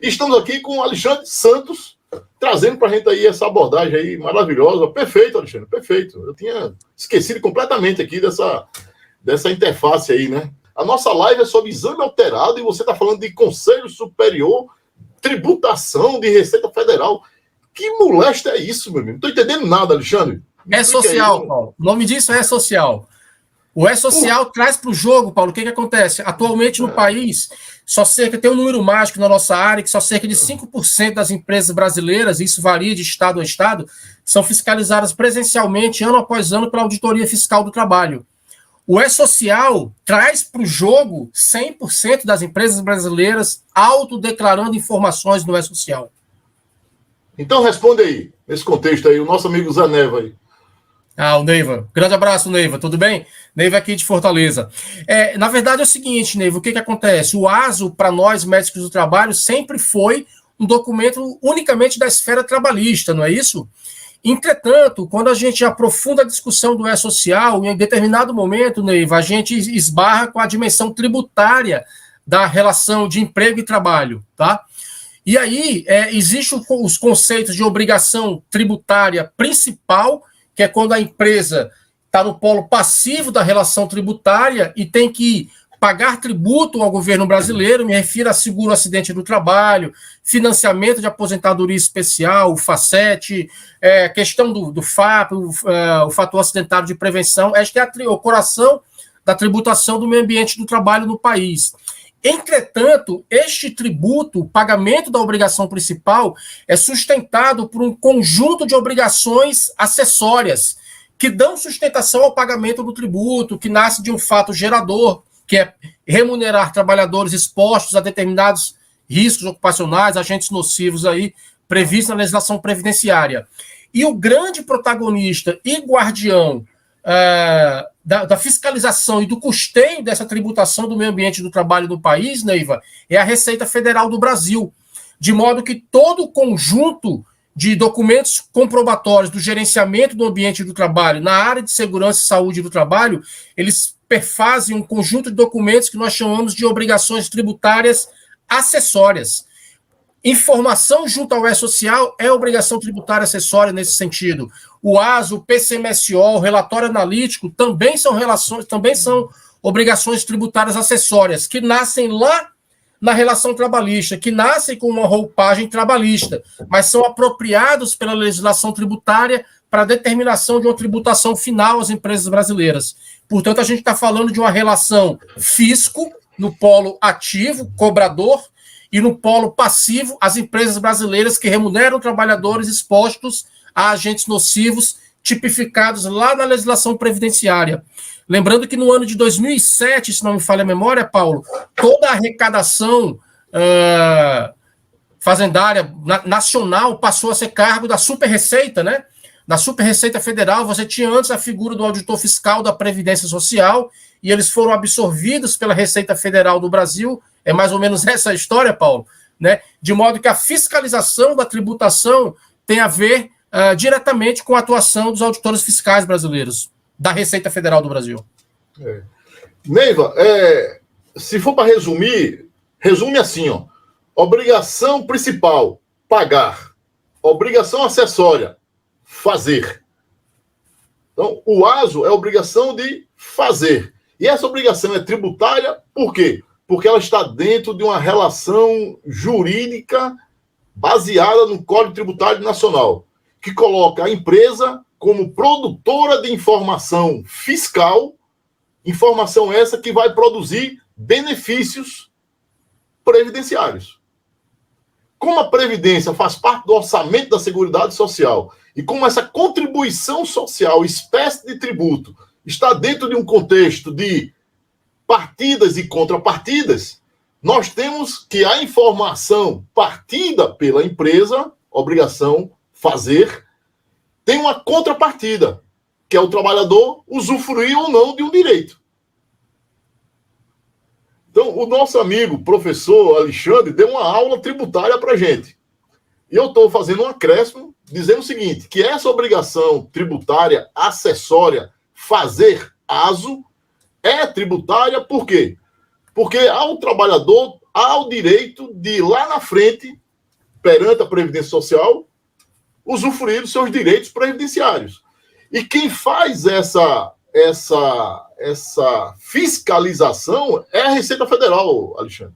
E estamos aqui com o Alexandre Santos, trazendo para a gente aí essa abordagem aí maravilhosa. Perfeito, Alexandre, perfeito. Eu tinha esquecido completamente aqui dessa interface aí, né? A nossa live é sobre exame alterado e você está falando de Conselho Superior, tributação de Receita Federal. Que molesta é isso, meu amigo? Não estou entendendo nada, Alexandre. É social, Paulo. O nome disso é social. O E-Social traz para o jogo, Paulo, o que acontece? Atualmente no país, tem um número mágico na nossa área, que só cerca de 5% das empresas brasileiras, isso varia de estado a estado, são fiscalizadas presencialmente, ano após ano, pela Auditoria Fiscal do Trabalho. O E-Social traz para o jogo 100% das empresas brasileiras autodeclarando informações no E-Social. Então responde aí, nesse contexto aí, o nosso amigo Zé Neva aí. O Neiva. Grande abraço, Neiva. Tudo bem? Neiva aqui de Fortaleza. Na verdade é o seguinte, Neiva, o que acontece? O ASO, para nós, médicos do trabalho, sempre foi um documento unicamente da esfera trabalhista, não é isso? Entretanto, quando a gente aprofunda a discussão do E-Social, em determinado momento, Neiva, a gente esbarra com a dimensão tributária da relação de emprego e trabalho, tá? E aí, existem os conceitos de obrigação tributária principal, que é quando a empresa está no polo passivo da relação tributária e tem que pagar tributo ao governo brasileiro, me refiro a seguro acidente do trabalho, financiamento de aposentadoria especial, o FACET, questão do FAP, o fator acidentário de prevenção. Este é o coração da tributação do meio ambiente do trabalho no país. Entretanto, este tributo, o pagamento da obrigação principal, é sustentado por um conjunto de obrigações acessórias que dão sustentação ao pagamento do tributo, que nasce de um fato gerador, que é remunerar trabalhadores expostos a determinados riscos ocupacionais, agentes nocivos aí, previstos na legislação previdenciária. E o grande protagonista e guardião da fiscalização e do custeio dessa tributação do meio ambiente do trabalho no país, Neiva, é a Receita Federal do Brasil, de modo que todo o conjunto de documentos comprobatórios do gerenciamento do ambiente do trabalho na área de segurança e saúde do trabalho, eles perfazem um conjunto de documentos que nós chamamos de obrigações tributárias acessórias. Informação junto ao E-Social é obrigação tributária acessória nesse sentido. O ASO, o PCMSO, o relatório analítico também são obrigações tributárias acessórias, que nascem lá na relação trabalhista, que nascem com uma roupagem trabalhista, mas são apropriados pela legislação tributária para a determinação de uma tributação final às empresas brasileiras. Portanto, a gente está falando de uma relação fisco no polo ativo, cobrador, e no polo passivo, as empresas brasileiras que remuneram trabalhadores expostos a agentes nocivos tipificados lá na legislação previdenciária. Lembrando que no ano de 2007, se não me falha a memória, Paulo, toda a arrecadação fazendária nacional passou a ser cargo da Super-Receita, né? Na Super-Receita Federal, você tinha antes a figura do auditor fiscal da Previdência Social e eles foram absorvidos pela Receita Federal do Brasil. É mais ou menos essa a história, Paulo, né? De modo que a fiscalização da tributação tem a ver diretamente com a atuação dos auditores fiscais brasileiros, da Receita Federal do Brasil. Neiva, se for para resumir, resume assim, ó. Obrigação principal, pagar. Obrigação acessória, fazer. Então, o ASO é obrigação de fazer. E essa obrigação é tributária por quê? Porque ela está dentro de uma relação jurídica baseada no Código Tributário Nacional, que coloca a empresa como produtora de informação fiscal, informação essa que vai produzir benefícios previdenciários. Como a Previdência faz parte do orçamento da Seguridade Social e como essa contribuição social, espécie de tributo, está dentro de um contexto de partidas e contrapartidas, nós temos que a informação partida pela empresa, obrigação fazer, tem uma contrapartida, que é o trabalhador usufruir ou não de um direito. Então, o nosso amigo, professor Alexandre, deu uma aula tributária para a gente. E eu estou fazendo um acréscimo, dizendo o seguinte, que essa obrigação tributária acessória, fazer ASO, é tributária por quê? Porque ao trabalhador há o direito de, lá na frente, perante a Previdência Social, usufruir dos seus direitos previdenciários. E quem faz essa fiscalização é a Receita Federal, Alexandre.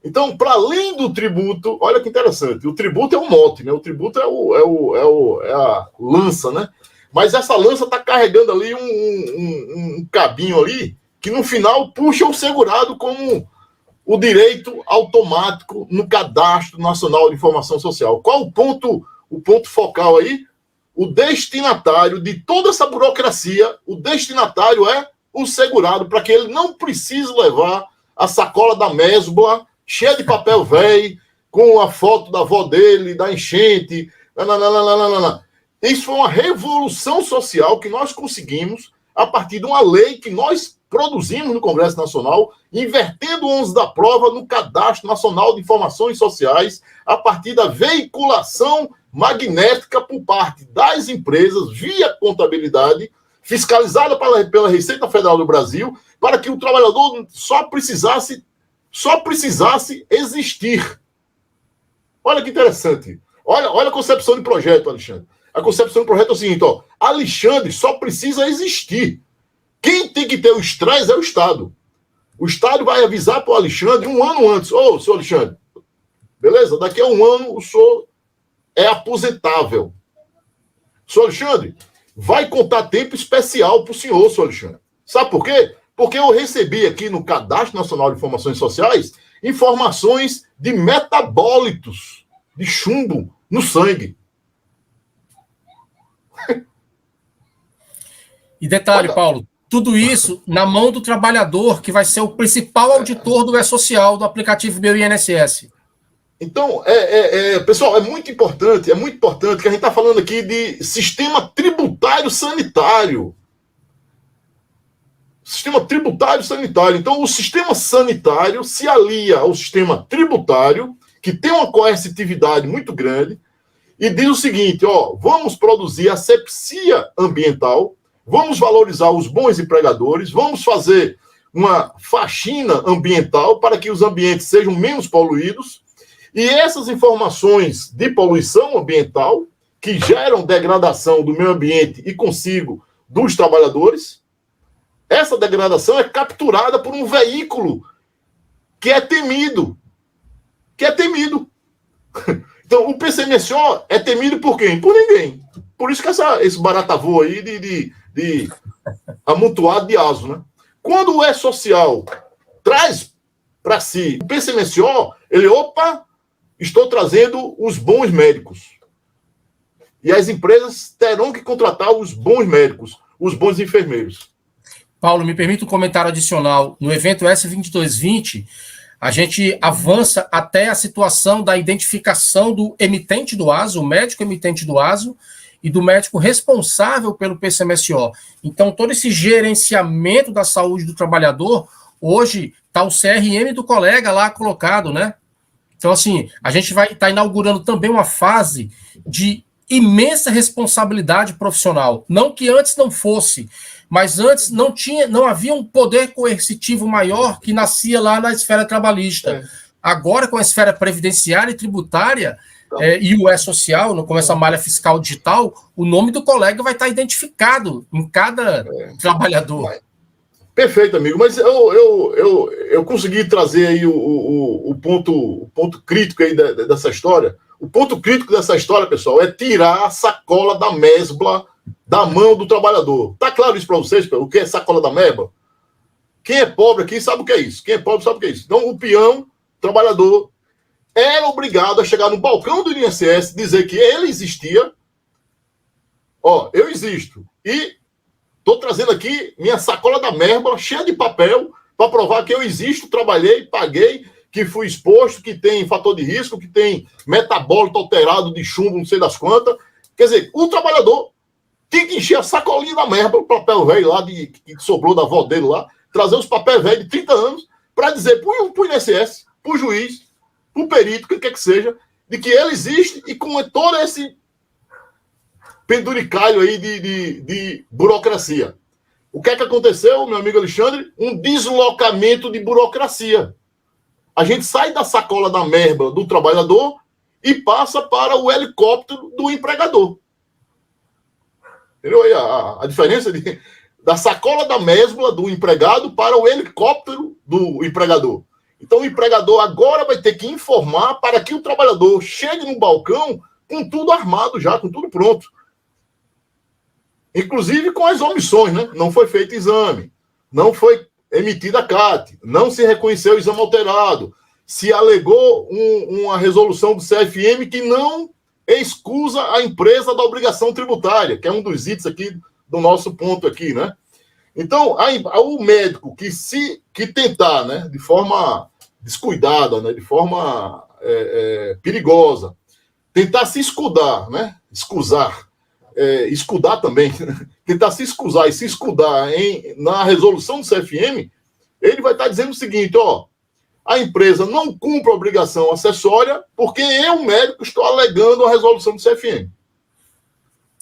Então, para além do tributo, olha que interessante, o tributo é o mote, né? O tributo é a lança, né? Mas essa lança está carregando ali um cabinho ali, que no final puxa o segurado como o direito automático no Cadastro Nacional de Informação Social. Qual o ponto focal aí? O destinatário de toda essa burocracia, o destinatário é o segurado, para que ele não precise levar a sacola da Mesbla cheia de papel velho, com a foto da avó dele, da enchente. Isso foi uma revolução social que nós conseguimos a partir de uma lei que nós produzimos no Congresso Nacional, invertendo o ônus da prova no Cadastro Nacional de Informações Sociais, a partir da veiculação magnética por parte das empresas, via contabilidade, fiscalizada pela Receita Federal do Brasil, para que o trabalhador só precisasse existir. Olha que interessante. Olha a concepção de projeto, Alexandre. A concepção de projeto é o seguinte, ó, Alexandre só precisa existir. Quem tem que ter o estresse é o Estado. O Estado vai avisar para o Alexandre um ano antes. Ô, senhor Alexandre, beleza? Daqui a um ano o senhor é aposentável. Senhor Alexandre, vai contar tempo especial para o senhor Alexandre. Sabe por quê? Porque eu recebi aqui no Cadastro Nacional de Informações Sociais informações de metabólitos de chumbo no sangue. E detalhe, Paulo, tudo isso na mão do trabalhador, que vai ser o principal auditor do E-Social, do aplicativo Meu INSS. Então, pessoal, é muito importante que a gente está falando aqui de sistema tributário sanitário. Sistema tributário sanitário. Então, o sistema sanitário se alia ao sistema tributário, que tem uma coercitividade muito grande, e diz o seguinte, ó, vamos produzir asepsia ambiental, vamos valorizar os bons empregadores, vamos fazer uma faxina ambiental para que os ambientes sejam menos poluídos, e essas informações de poluição ambiental, que geram degradação do meio ambiente e consigo dos trabalhadores, essa degradação é capturada por um veículo que é temido. Então, o PCMSO é temido por quem? Por ninguém. Por isso que esse baratavô aí de amontoado de aso, né? Quando o E-Social traz para si o PCMSO, ele, estou trazendo os bons médicos. E as empresas terão que contratar os bons médicos, os bons enfermeiros. Paulo, me permite um comentário adicional. No evento S2220, a gente avança até a situação da identificação do emitente do ASO, o médico emitente do ASO, e do médico responsável pelo PCMSO. Então, todo esse gerenciamento da saúde do trabalhador, hoje está o CRM do colega lá colocado, né? Então, assim, a gente vai estar inaugurando também uma fase de imensa responsabilidade profissional. Não que antes não fosse, mas antes não havia um poder coercitivo maior que nascia lá na esfera trabalhista. Agora, com a esfera previdenciária e tributária, e o E-Social, com essa malha fiscal digital, o nome do colega vai estar identificado em cada trabalhador. Perfeito, amigo, mas eu consegui trazer aí o ponto crítico aí dessa história. O ponto crítico dessa história, pessoal, é tirar a sacola da Mesbla da mão do trabalhador. Tá claro isso para vocês, o que é sacola da Mesbla? Quem é pobre aqui sabe o que é isso. Quem é pobre sabe o que é isso. Então, o peão, trabalhador, era obrigado a chegar no balcão do INSS, dizer que ele existia. Ó, eu existo. E estou trazendo aqui minha sacola da Mesbla, cheia de papel, para provar que eu existo, trabalhei, paguei, que fui exposto, que tem fator de risco, que tem metabólito alterado de chumbo, não sei das quantas. Quer dizer, o trabalhador tem que encher a sacolinha da Mesbla, o papel velho lá, que sobrou da avó dele lá, trazer os papéis velhos de 30 anos, para dizer para o INSS, para o juiz, para o perito, o que quer que seja, de que ele existe e com todo esse penduricalho aí de burocracia. O que é que aconteceu, meu amigo Alexandre? Um deslocamento de burocracia. A gente sai da sacola da merda do trabalhador e passa para o helicóptero do empregador. Entendeu aí a diferença da sacola da mesbla do empregado para o helicóptero do empregador? Então, o empregador agora vai ter que informar para que o trabalhador chegue no balcão com tudo armado já, com tudo pronto. Inclusive com as omissões, né? Não foi feito exame, não foi emitida a CAT, não se reconheceu o exame alterado, se alegou uma resolução do CFM que não excusa a empresa da obrigação tributária, que é um dos itens aqui do nosso ponto aqui, né? Então, o médico que tentar, né, de forma descuidada, né, de forma perigosa, tentar se escudar, né, escudar também, tentar se escusar e se escudar na resolução do CFM, ele vai estar dizendo o seguinte, ó, a empresa não cumpre a obrigação acessória porque eu, médico, estou alegando a resolução do CFM.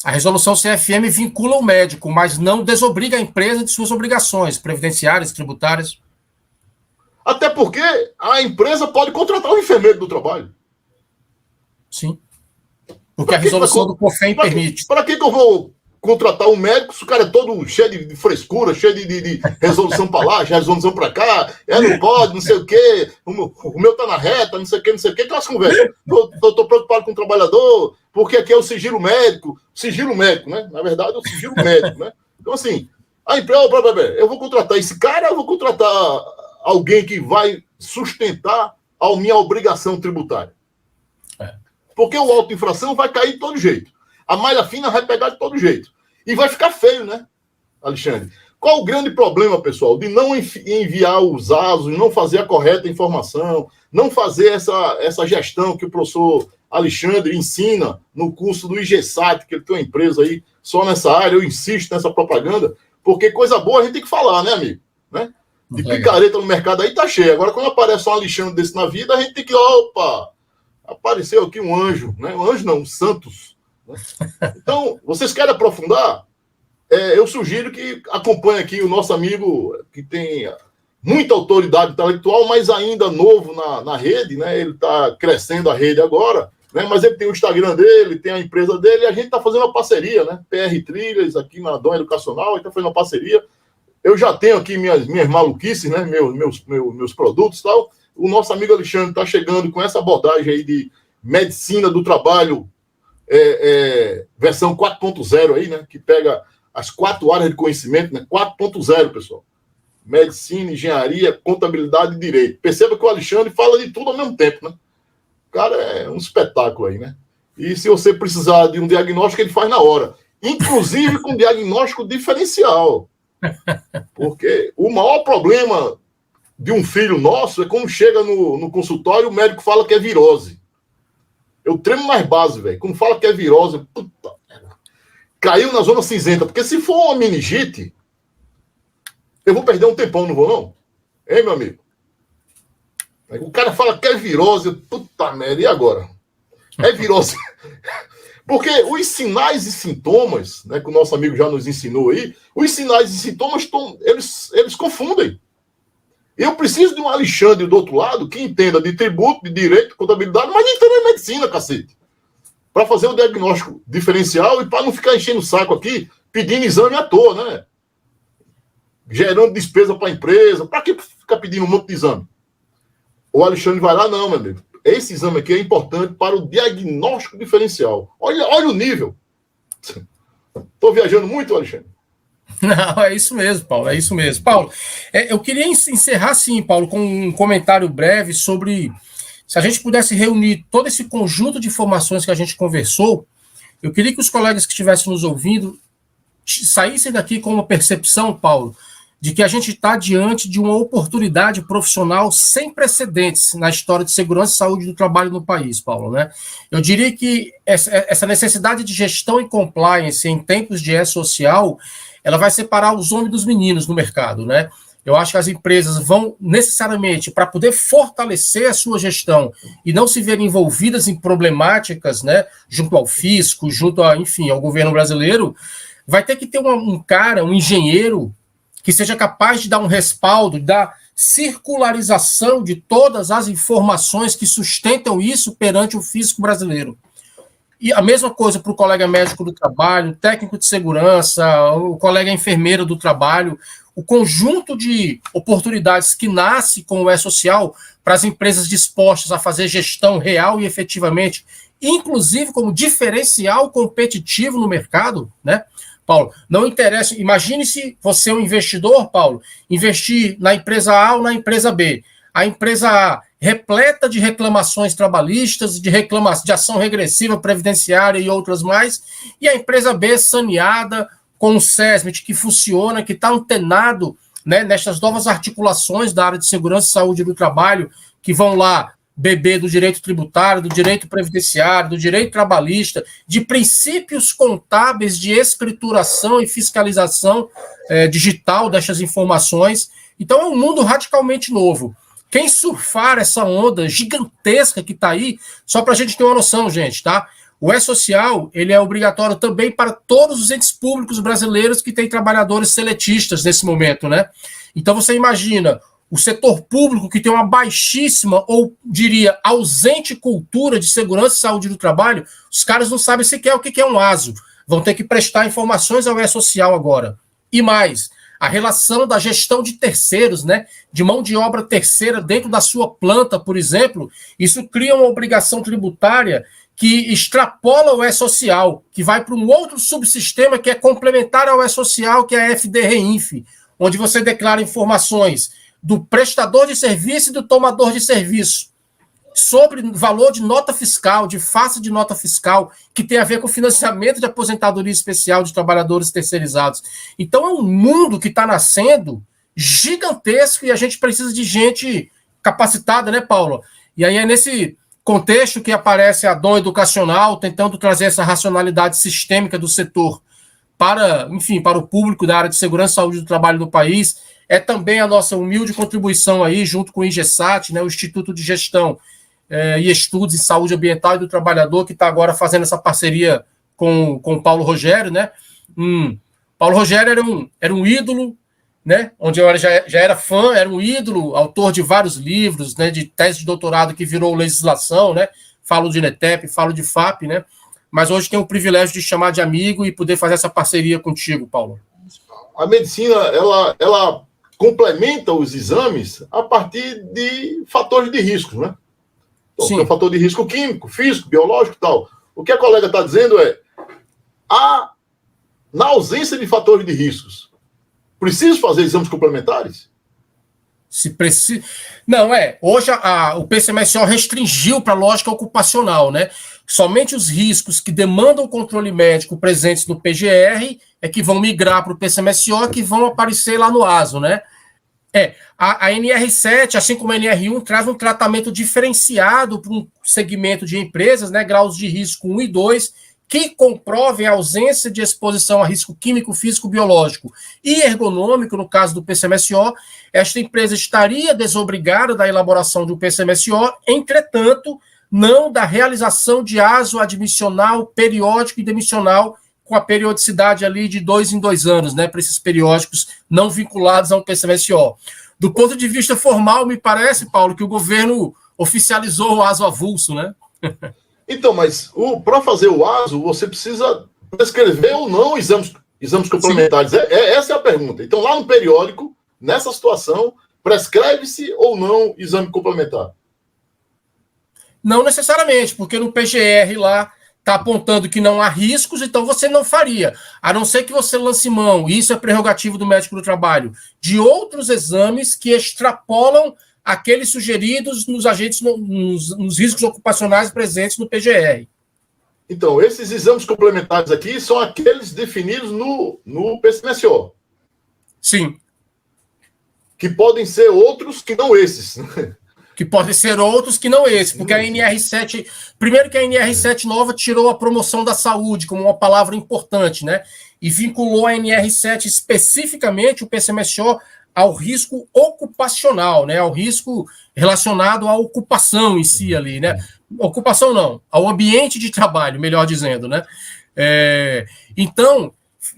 A resolução CFM vincula o médico, mas não desobriga a empresa de suas obrigações previdenciárias, tributárias. Até porque a empresa pode contratar o enfermeiro do trabalho. Sim. Porque a resolução do COFEM permite. Para que eu vou contratar um médico se o cara é todo cheio de frescura, cheio de resolução para lá, resolução para cá, não pode, não sei o quê, o meu tá na reta, não sei o quê, aquelas conversas. Estou preocupado com o trabalhador, porque aqui é o sigilo médico, né? Na verdade, é o sigilo médico, né? Então, assim, a empresa, eu vou contratar esse cara, eu vou contratar alguém que vai sustentar a minha obrigação tributária. Porque o auto-infração vai cair de todo jeito. A malha fina vai pegar de todo jeito. E vai ficar feio, né, Alexandre? Qual o grande problema, pessoal, de não enviar os ASOS, não fazer a correta informação, não fazer essa gestão que o professor Alexandre ensina no curso do IGSAT, que ele tem uma empresa aí só nessa área, eu insisto nessa propaganda, porque coisa boa a gente tem que falar, né, amigo? Né? De picareta no mercado aí tá cheio. Agora, quando aparece um Alexandre desse na vida, a gente tem que, opa, apareceu aqui um anjo, né? Um anjo não, um Santos. Então, vocês querem aprofundar? Eu sugiro que acompanhe aqui o nosso amigo que tem muita autoridade intelectual, mas ainda novo na rede, né? Ele está crescendo a rede agora, né? Mas ele tem o Instagram dele, tem a empresa dele, e a gente está fazendo uma parceria, né? PR Trilhas, aqui na Dom Educacional, a gente está fazendo uma parceria. Eu já tenho aqui minhas maluquices, né? Meus produtos e tal. O nosso amigo Alexandre está chegando com essa abordagem aí de medicina do trabalho, versão 4.0 aí, né? Que pega as 4 áreas de conhecimento, né? 4.0, pessoal. Medicina, engenharia, contabilidade e direito. Perceba que o Alexandre fala de tudo ao mesmo tempo, né? O cara é um espetáculo aí, né? E se você precisar de um diagnóstico, ele faz na hora. Inclusive com diagnóstico diferencial. Porque o maior problema de um filho nosso é quando chega no consultório, o médico fala que é virose. Eu tremo nas bases, velho. Quando fala que é virose, puta, caiu na zona cinzenta. Porque se for uma meningite, eu vou perder um tempão, não vou, não? Hein, meu amigo? O cara fala que é virose, puta merda, e agora? É virose. Porque os sinais e sintomas, né, que o nosso amigo já nos ensinou aí, os sinais e sintomas, eles confundem. Eu preciso de um Alexandre do outro lado que entenda de tributo, de direito, de contabilidade, mas entenda de medicina, cacete. Para fazer o diagnóstico diferencial e para não ficar enchendo o saco aqui, pedindo exame à toa, né? Gerando despesa para a empresa. Para que ficar pedindo um monte de exame? O Alexandre vai lá, não, meu amigo. Esse exame aqui é importante para o diagnóstico diferencial. Olha o nível. Estou viajando muito, Alexandre? Não, é isso mesmo, Paulo, é isso mesmo. Paulo, eu queria encerrar, sim, Paulo, com um comentário breve sobre se a gente pudesse reunir todo esse conjunto de informações que a gente conversou. Eu queria que os colegas que estivessem nos ouvindo saíssem daqui com uma percepção, Paulo, de que a gente está diante de uma oportunidade profissional sem precedentes na história de segurança e saúde do trabalho no país, Paulo, né? Eu diria que essa necessidade de gestão e compliance em tempos de E-Social, ela vai separar os homens dos meninos no mercado, né? Eu acho que as empresas vão necessariamente, para poder fortalecer a sua gestão e não se verem envolvidas em problemáticas, né, junto ao fisco, junto a, enfim, ao governo brasileiro, vai ter que ter um cara, um engenheiro, que seja capaz de dar um respaldo, circularização de todas as informações que sustentam isso perante o fisco brasileiro. E a mesma coisa para o colega médico do trabalho, o técnico de segurança, o colega enfermeiro do trabalho, o conjunto de oportunidades que nasce com o E-Social para as empresas dispostas a fazer gestão real e efetivamente, inclusive como diferencial competitivo no mercado, né, Paulo? Não interessa, imagine se você é um investidor, Paulo, investir na empresa A ou na empresa B. A empresa A repleta de reclamações trabalhistas, de ação regressiva previdenciária e outras mais, e a empresa B saneada, com o SESMIT que funciona, que está antenado, né, nestas novas articulações da área de segurança e saúde do trabalho, que vão lá beber do direito tributário, do direito previdenciário, do direito trabalhista, de princípios contábeis de escrituração e fiscalização digital destas informações. Então é um mundo radicalmente novo. Quem surfar essa onda gigantesca que está aí, só para a gente ter uma noção, gente, tá? O E-Social, ele é obrigatório também para todos os entes públicos brasileiros que têm trabalhadores seletistas nesse momento, né? Então você imagina o setor público que tem uma baixíssima, ou diria, ausente cultura de segurança e saúde do trabalho, os caras não sabem sequer o que é um ASO. Vão ter que prestar informações ao E-Social agora. E mais, a relação da gestão de terceiros, né, de mão de obra terceira dentro da sua planta, por exemplo, isso cria uma obrigação tributária que extrapola o E-Social, que vai para um outro subsistema que é complementar ao E-Social, que é a FD-REINF, onde você declara informações do prestador de serviço e do tomador de serviço sobre valor de nota fiscal, de face de nota fiscal, que tem a ver com o financiamento de aposentadoria especial de trabalhadores terceirizados. Então é um mundo que está nascendo gigantesco e a gente precisa de gente capacitada, né, Paulo? E aí é nesse contexto que aparece a Dom Educacional, tentando trazer essa racionalidade sistêmica do setor para, enfim, para o público da área de segurança e saúde do trabalho do país. É também a nossa humilde contribuição aí, junto com o IGESAT, né, o Instituto de Gestão e Estudos em Saúde Ambiental e do Trabalhador, que está agora fazendo essa parceria com o Paulo Rogério, né? Paulo Rogério era um ídolo, né? Onde eu já era fã, era um ídolo, autor de vários livros, né? De tese de doutorado que virou legislação, né? Falo de NETEP, falo de FAP, né? Mas hoje tenho o privilégio de chamar de amigo e poder fazer essa parceria contigo, Paulo. A medicina, ela complementa os exames a partir de fatores de risco, né? Então, tem o fator de risco químico, físico, biológico e tal. O que a colega está dizendo é, na ausência de fatores de riscos, preciso fazer exames complementares? Se precisa. Não, hoje o PCMSO restringiu para a lógica ocupacional, né? Somente os riscos que demandam controle médico presentes no PGR é que vão migrar para o PCMSO, que vão aparecer lá no ASO, né? A NR7, assim como a NR1, traz um tratamento diferenciado para um segmento de empresas, né, graus de risco 1 e 2, que comprovem a ausência de exposição a risco químico, físico, biológico e ergonômico, no caso do PCMSO. Esta empresa estaria desobrigada da elaboração do PCMSO, entretanto, não da realização de ASO admissional, periódico e demissional, com a periodicidade ali de 2 em 2 anos, né, para esses periódicos não vinculados ao PCMSO. Do ponto de vista formal, me parece, Paulo, que o governo oficializou o ASO avulso, né? Então, mas para fazer o ASO, você precisa prescrever ou não exames complementares. Essa é a pergunta. Então, lá no periódico, nessa situação, prescreve-se ou não exame complementar? Não necessariamente, porque no PGR lá está apontando que não há riscos, então você não faria. A não ser que você lance mão, e isso é prerrogativo do médico do trabalho, de outros exames que extrapolam aqueles sugeridos nos agentes, nos riscos ocupacionais presentes no PGR. Então, esses exames complementares aqui são aqueles definidos no PCMSO. Sim. Que podem ser outros que não esses. Que podem ser outros que não esse, porque a NR7... Primeiro que a NR7 nova tirou a promoção da saúde como uma palavra importante, né? E vinculou a NR7 especificamente, o PCMSO, ao risco ocupacional, né? Ao risco relacionado à ocupação em si ali, né? Ocupação não, ao ambiente de trabalho, melhor dizendo, né? Então,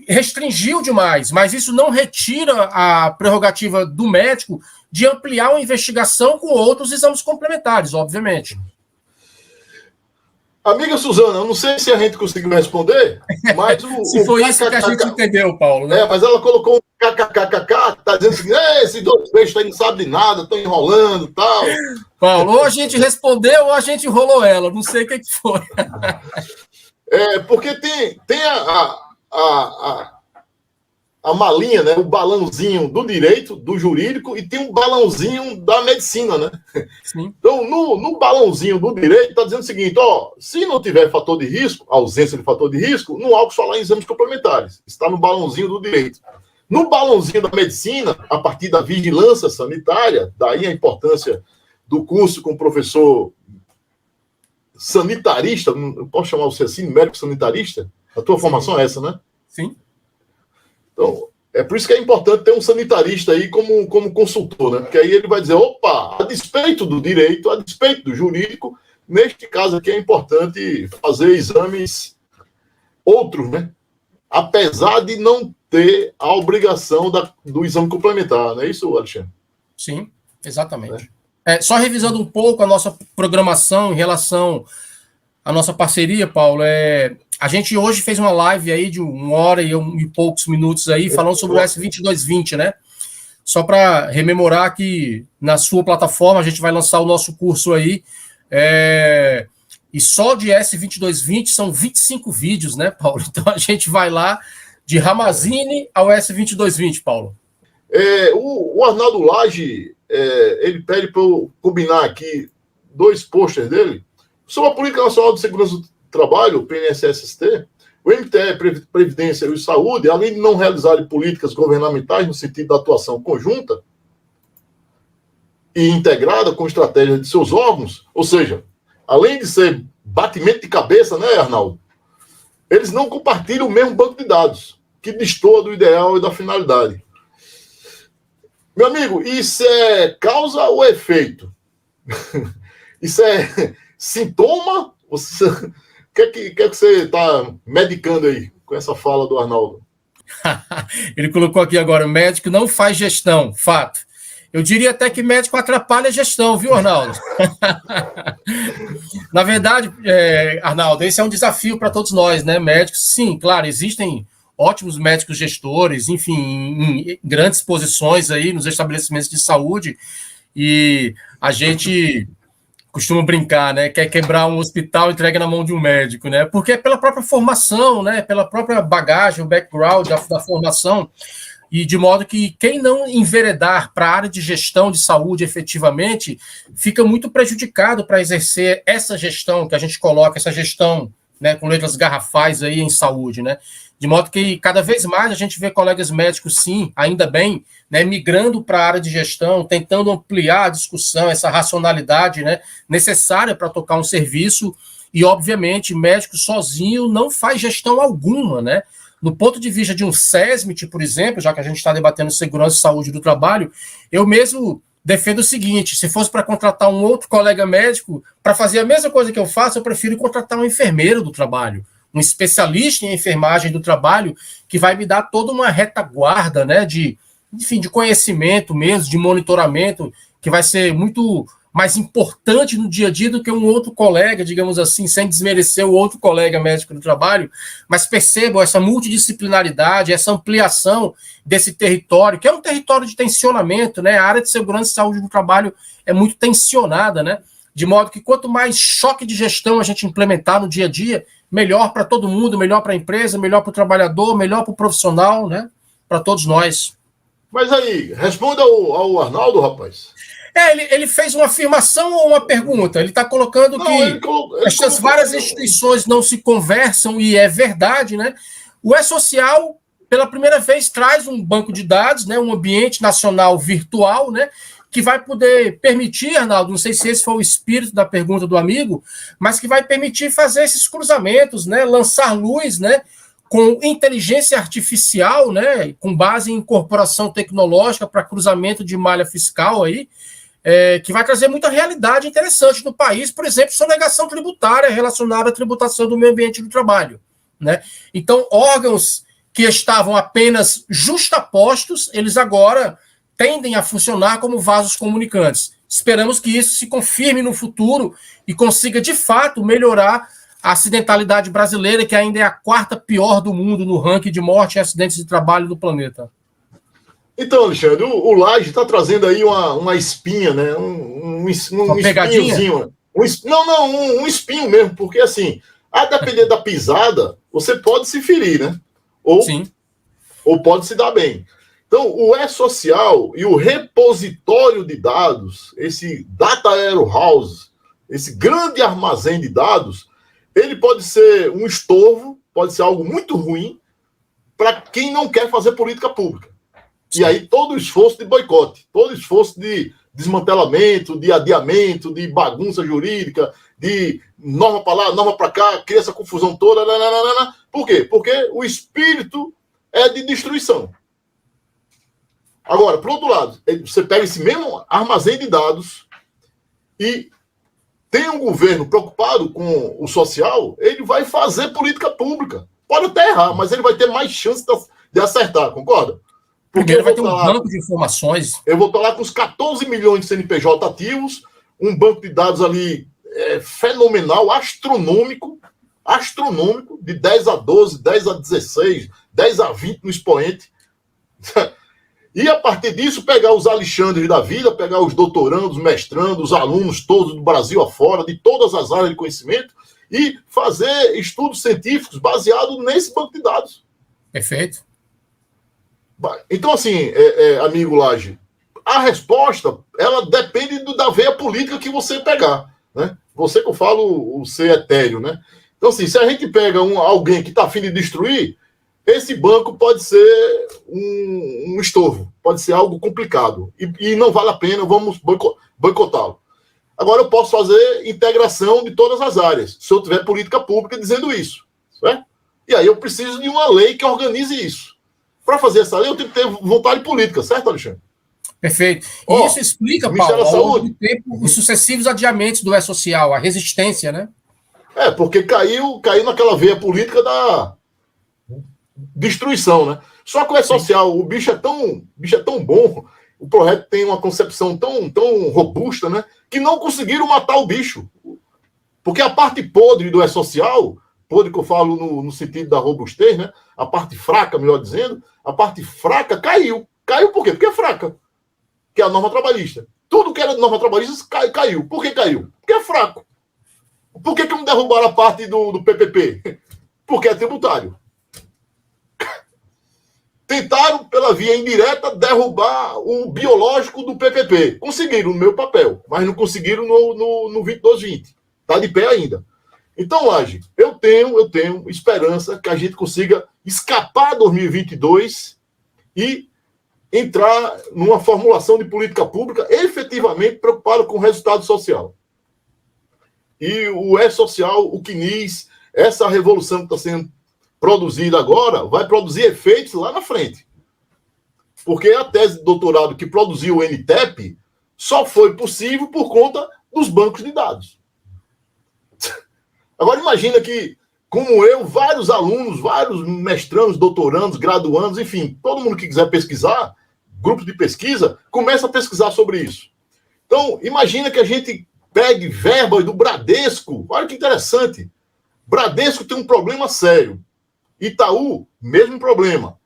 restringiu demais, mas isso não retira a prerrogativa do médico de ampliar uma investigação com outros exames complementares, obviamente. Amiga Suzana, eu não sei se a gente conseguiu responder, mas se foi isso que a gente entendeu, Paulo, né? Mas ela colocou um kkkk, tá dizendo assim, esses dois peixes aí não sabem de nada, estão enrolando e tal. Paulo, ou a gente respondeu ou a gente enrolou ela, não sei o que foi. Porque tem a malinha, né? O balãozinho do direito, do jurídico, e tem um balãozinho da medicina, né? Sim. Então, no balãozinho do direito, está dizendo o seguinte, se não tiver fator de risco, ausência de fator de risco, não há o que falar em exames complementares. Está no balãozinho do direito. No balãozinho da medicina, a partir da vigilância sanitária, daí a importância do curso com o professor sanitarista, eu posso chamar você assim, médico sanitarista? A tua formação é essa, né? Sim. Então, é por isso que é importante ter um sanitarista aí como consultor, né? Porque aí ele vai dizer, opa, a despeito do direito, a despeito do jurídico, neste caso aqui é importante fazer exames outros, né? Apesar de não ter a obrigação do exame complementar, não é isso, Alexandre? Sim, exatamente. Só revisando um pouco a nossa programação em relação à nossa parceria, Paulo, a gente hoje fez uma live aí de 1 hora e poucos minutos aí, falando sobre o S2220, né? Só para rememorar que na sua plataforma a gente vai lançar o nosso curso aí, e só de S2220 são 25 vídeos, né, Paulo? Então a gente vai lá de Ramazzini ao S2220, Paulo. O Arnaldo Lage, ele pede para eu combinar aqui 2 posters dele sobre a Política Nacional de Segurança do Trabalho, o PNSST, o MTE, Previdência e Saúde, além de não realizarem políticas governamentais no sentido da atuação conjunta e integrada com estratégia de seus órgãos, ou seja, além de ser batimento de cabeça, né, Arnaldo? Eles não compartilham o mesmo banco de dados, que destoa do ideal e da finalidade. Meu amigo, isso é causa ou efeito? Isso é sintoma? O que é que você está medicando aí com essa fala do Arnaldo? Ele colocou aqui agora, médico não faz gestão, fato. Eu diria até que médico atrapalha a gestão, viu, Arnaldo? Na verdade, Arnaldo, esse é um desafio para todos nós, né? Médicos, sim, claro, existem ótimos médicos gestores, enfim, em grandes posições aí nos estabelecimentos de saúde, e a gente costuma brincar, né? Quer quebrar um hospital, entrega na mão de um médico, né? Porque é pela própria formação, né? Pela própria bagagem, o background da formação, e de modo que quem não enveredar para a área de gestão de saúde efetivamente fica muito prejudicado para exercer essa gestão que a gente coloca, essa gestão, né, com letras garrafais aí em saúde, né? De modo que cada vez mais a gente vê colegas médicos, sim, ainda bem, né, migrando para a área de gestão, tentando ampliar a discussão, essa racionalidade, né, necessária para tocar um serviço, e obviamente médico sozinho não faz gestão alguma, né? No ponto de vista de um SESMIT, por exemplo, já que a gente está debatendo segurança e saúde do trabalho, eu mesmo defendo o seguinte: se fosse para contratar um outro colega médico para fazer a mesma coisa que eu faço, eu prefiro contratar um enfermeiro do trabalho, um especialista em enfermagem do trabalho, que vai me dar toda uma retaguarda, né, de conhecimento mesmo, de monitoramento, que vai ser muito mais importante no dia a dia do que um outro colega, digamos assim, sem desmerecer o outro colega médico do trabalho, mas percebam essa multidisciplinaridade, essa ampliação desse território, que é um território de tensionamento, né? A área de segurança e saúde do trabalho é muito tensionada, né? De modo que quanto mais choque de gestão a gente implementar no dia a dia, melhor para todo mundo, melhor para a empresa, melhor para o trabalhador, melhor para o profissional, né? Para todos nós. Mas aí, responda ao Arnaldo, rapaz. Ele fez uma afirmação ou uma pergunta? Ele está colocando que essas várias instituições não se conversam, e é verdade, né? O E-Social, pela primeira vez, traz um banco de dados, né? Um ambiente nacional virtual, né? Que vai poder permitir, Arnaldo, não sei se esse foi o espírito da pergunta do amigo, mas que vai permitir fazer esses cruzamentos, né? Lançar luz, né? Com inteligência artificial, né? Com base em incorporação tecnológica para cruzamento de malha fiscal aí, que vai trazer muita realidade interessante no país, por exemplo, sonegação tributária relacionada à tributação do meio ambiente do trabalho, né? Então, órgãos que estavam apenas justapostos, eles agora tendem a funcionar como vasos comunicantes. Esperamos que isso se confirme no futuro e consiga, de fato, melhorar a acidentalidade brasileira, que ainda é a quarta pior do mundo no ranking de morte e acidentes de trabalho do planeta. Então, Alexandre, o Laje está trazendo aí uma espinha, né? Um espinhozinho. Um espinho mesmo, porque assim, a depender da pisada, você pode se ferir, né? Ou pode se dar bem. Então, o E-Social e o repositório de dados, esse Data Warehouse, esse grande armazém de dados, ele pode ser um estorvo, pode ser algo muito ruim para quem não quer fazer política pública. E aí todo o esforço de boicote, todo o esforço de desmantelamento, de adiamento, de bagunça jurídica, de norma para lá, norma para cá, cria essa confusão toda. Por quê? Porque o espírito é de destruição. Agora, por outro lado, você pega esse mesmo armazém de dados e tem um governo preocupado com o social, ele vai fazer política pública. Pode até errar, mas ele vai ter mais chance de acertar, concorda? Porque ele vai ter um banco de informações. Eu vou estar lá com os 14 milhões de CNPJ ativos, um banco de dados ali fenomenal, astronômico, de 10 a 12, 10 a 16, 10 a 20 no expoente. E a partir disso, pegar os Alexandres da vida, pegar os doutorandos, mestrandos, os alunos todos do Brasil afora, de todas as áreas de conhecimento, e fazer estudos científicos baseados nesse banco de dados. Perfeito. Então, assim, amigo Laje, a resposta, ela depende da veia política que você pegar, né? Você que eu falo, o ser etéreo, né? Então, assim, se a gente pega alguém que está a fim de destruir, esse banco pode ser um estorvo, pode ser algo complicado, e não vale a pena, vamos boicotá-lo. Agora, eu posso fazer integração de todas as áreas, se eu tiver política pública dizendo isso, certo? E aí eu preciso de uma lei que organize isso. Para fazer essa lei, eu tenho que ter vontade política, certo, Alexandre? Perfeito. E isso explica, Paulo, ao longo do tempo, os sucessivos adiamentos do E-Social, a resistência, né? Porque caiu naquela veia política da destruição, né? Só que o E-Social, o bicho é tão bom, o projeto tem uma concepção tão robusta, né? Que não conseguiram matar o bicho. Porque a parte podre do E-Social, podre que eu falo no sentido da robustez, né? A parte fraca, melhor dizendo, a parte fraca caiu. Caiu por quê? Porque é fraca. Que é a norma trabalhista. Tudo que era de norma trabalhista caiu. Por que caiu? Porque é fraco. Por que não derrubaram a parte do PPP? Porque é tributário. Tentaram, pela via indireta, derrubar o biológico do PPP. Conseguiram no meu papel, mas não conseguiram no 2220. Está de pé ainda. Então, Laje, eu tenho esperança que a gente consiga escapar 2022 e entrar numa formulação de política pública efetivamente preocupada com o resultado social. E o E-Social, o CNIS, essa revolução que está sendo produzida agora, vai produzir efeitos lá na frente. Porque a tese de doutorado que produziu o NTEP só foi possível por conta dos bancos de dados. Agora imagina que, como eu, vários alunos, vários mestrandos, doutorandos, graduandos, enfim, todo mundo que quiser pesquisar, grupos de pesquisa, começa a pesquisar sobre isso. Então, imagina que a gente pegue verbas do Bradesco. Olha que interessante. Bradesco tem um problema sério. Itaú, mesmo problema.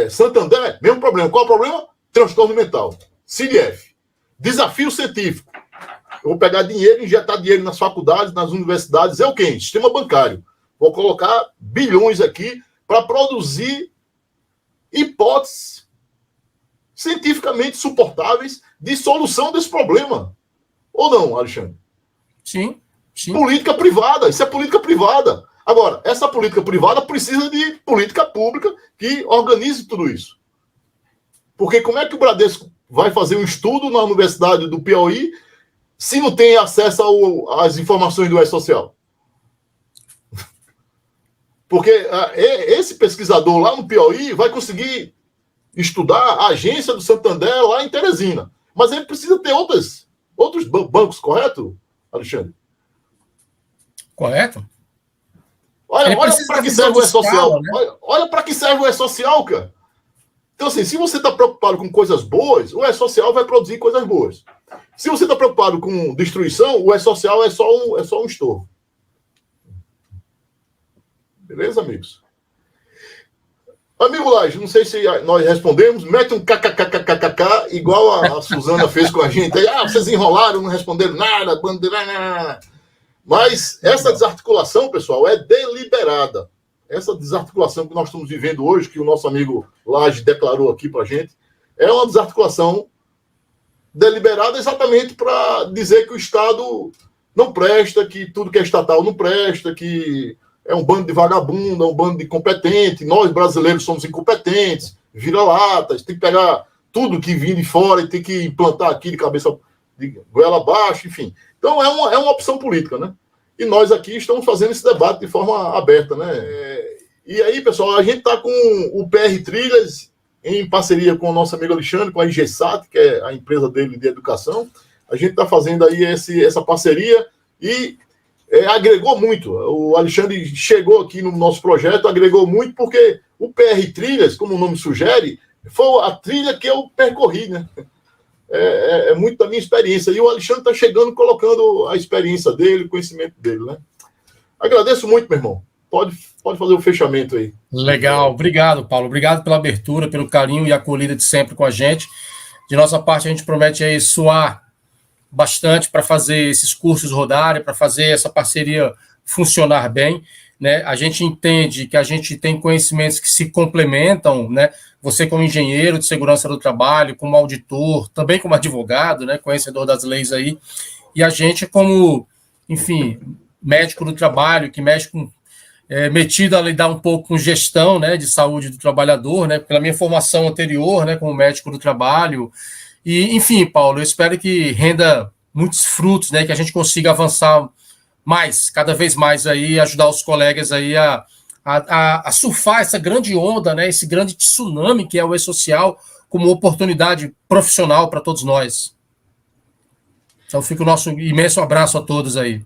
Santander, mesmo problema. Qual é o problema? Transtorno mental. CIDF. Desafio científico. Eu vou pegar dinheiro, injetar dinheiro nas faculdades, nas universidades. É o quê? Sistema bancário. Vou colocar bilhões aqui para produzir hipóteses cientificamente suportáveis de solução desse problema. Ou não, Alexandre? Sim. Política privada. Isso é política privada. Agora, essa política privada precisa de política pública que organize tudo isso. Porque como é que o Bradesco vai fazer um estudo na Universidade do Piauí se não tem acesso às informações do E-Social? Porque esse pesquisador lá no Piauí vai conseguir estudar a agência do Santander lá em Teresina. Mas ele precisa ter outros bancos, correto, Alexandre? Correto. Olha para que serve o E-Social. Né? Olha para que serve o E-Social, cara. Então, assim, se você está preocupado com coisas boas, o E-Social vai produzir coisas boas. Se você está preocupado com destruição, o E-Social é só um estorvo. Beleza, amigos? Amigo Laje, não sei se nós respondemos, mete um kkkkkk, igual a Suzana fez com a gente. Aí, vocês enrolaram, não responderam nada, bandeira. Mas essa desarticulação, pessoal, é deliberada. Essa desarticulação que nós estamos vivendo hoje, que o nosso amigo Laje declarou aqui para a gente, é uma desarticulação deliberada exatamente para dizer que o Estado não presta, que tudo que é estatal não presta, que é um bando de vagabundo, é um bando de incompetente, nós brasileiros somos incompetentes, vira-latas, tem que pegar tudo que vem de fora e tem que implantar aqui de cabeça, de goela abaixo, enfim. Então é uma opção política, né? E nós aqui estamos fazendo esse debate de forma aberta, né? E aí, pessoal, a gente está com o PR Trilhas, em parceria com o nosso amigo Alexandre, com a IGSAT, que é a empresa dele de educação. A gente está fazendo aí essa parceria e agregou muito. O Alexandre chegou aqui no nosso projeto, agregou muito, porque o PR Trilhas, como o nome sugere, foi a trilha que eu percorri, né? É muito da minha experiência. E o Alexandre está chegando, colocando a experiência dele, o conhecimento dele, né? Agradeço muito, meu irmão. Pode fazer o fechamento aí. Legal. Obrigado, Paulo. Obrigado pela abertura, pelo carinho e acolhida de sempre com a gente. De nossa parte, a gente promete aí suar bastante para fazer esses cursos rodarem, para fazer essa parceria funcionar bem, né? A gente entende que a gente tem conhecimentos que se complementam, né? Você como engenheiro de segurança do trabalho, como auditor, também como advogado, né? Conhecedor das leis aí, e a gente como, enfim, médico do trabalho, que mexe com metido a lidar um pouco com gestão, né, de saúde do trabalhador, né, pela minha formação anterior, né, como médico do trabalho. E, enfim, Paulo, eu espero que renda muitos frutos, né, que a gente consiga avançar mais, cada vez mais aí, ajudar os colegas aí a surfar essa grande onda, né, esse grande tsunami que é o E-Social, como oportunidade profissional para todos nós. Então fica o nosso imenso abraço a todos aí.